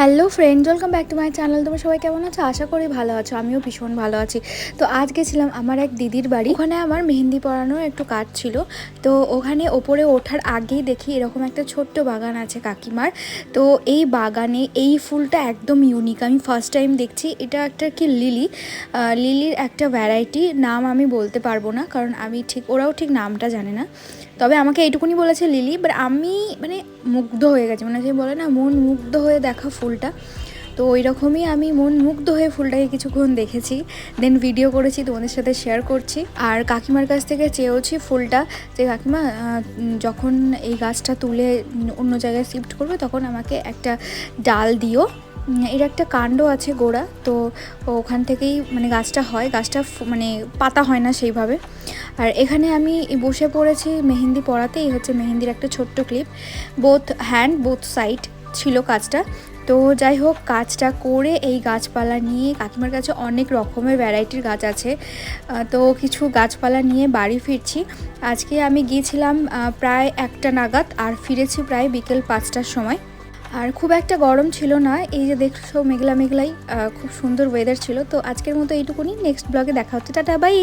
Hello friend, welcome back to my channel. তোমরা সবাই কেমন আছো? আশা করি ভালো আছো। আমিও ভীষণ ভালো আছি। তো আজ গেছিলাম আমার এক দিদির বাড়ি। ওখানে আমার মেহেন্দি পরানোর একটু কাজ ছিল। তো ওখানে ওপরে ওঠার আগেই দেখি এরকম একটা ছোট্ট বাগান আছে কাকিমার। তো এই বাগানে এই ফুলটা একদম ইউনিক, আমি ফার্স্ট টাইম দেখছি। এটা একটা কি লিলির একটা ভ্যারাইটি, নাম আমি বলতে পারবো না, কারণ ওরাও ঠিক নামটা জানে না। তবে আমাকে এইটুকুনি বলেছে লিলি, বাট আমি মুগ্ধ হয়ে গেছি, যে বলে না মন মুগ্ধ হয়ে দেখা ফুলটা। তো ওই রকমই আমি মন মুগ্ধ হয়ে ফুলটাকে কিছুক্ষণ দেখেছি, দেন ভিডিও করেছি, তোমাদের সাথে শেয়ার করছি। আর কাকিমার কাছ থেকে চেয়েওছি ফুলটা, যে কাকিমা যখন এই গাছটা তুলে অন্য জায়গায় শিফট করবে তখন আমাকে একটা ডাল দিও। এর একটা কাণ্ড আছে গোড়া, তো ওখান থেকেই গাছটা হয়, গাছটা পাতা হয় না সেইভাবে। আর এখানে আমি বসে পড়েছি মেহেন্দি পরাতে। এই হচ্ছে মেহেন্দির একটা ছোট্ট clip, both hand both side ছিল কাজটা। তো যাই হোক, কাজটা করে এই গাছপালা নিয়ে, কাকিমার কাছে অনেক রকমের ভ্যারাইটির গাছ আছে, তো কিছু গাছপালা নিয়ে বাড়ি ফিরছি। আজকে আমি গিয়েছিলাম প্রায় 1টা নাগাদ, আর ফিরেছি প্রায় বিকেল 5টার সময়। আর খুব একটা গরম ছিল না, এই যে দেখছো মেঘলা মেঘলাই, খুব সুন্দর ওয়েদার ছিল। তো আজকের মতো এইটুকুনি, নেক্সট ব্লগে দেখা হচ্ছে, টাটা বাই।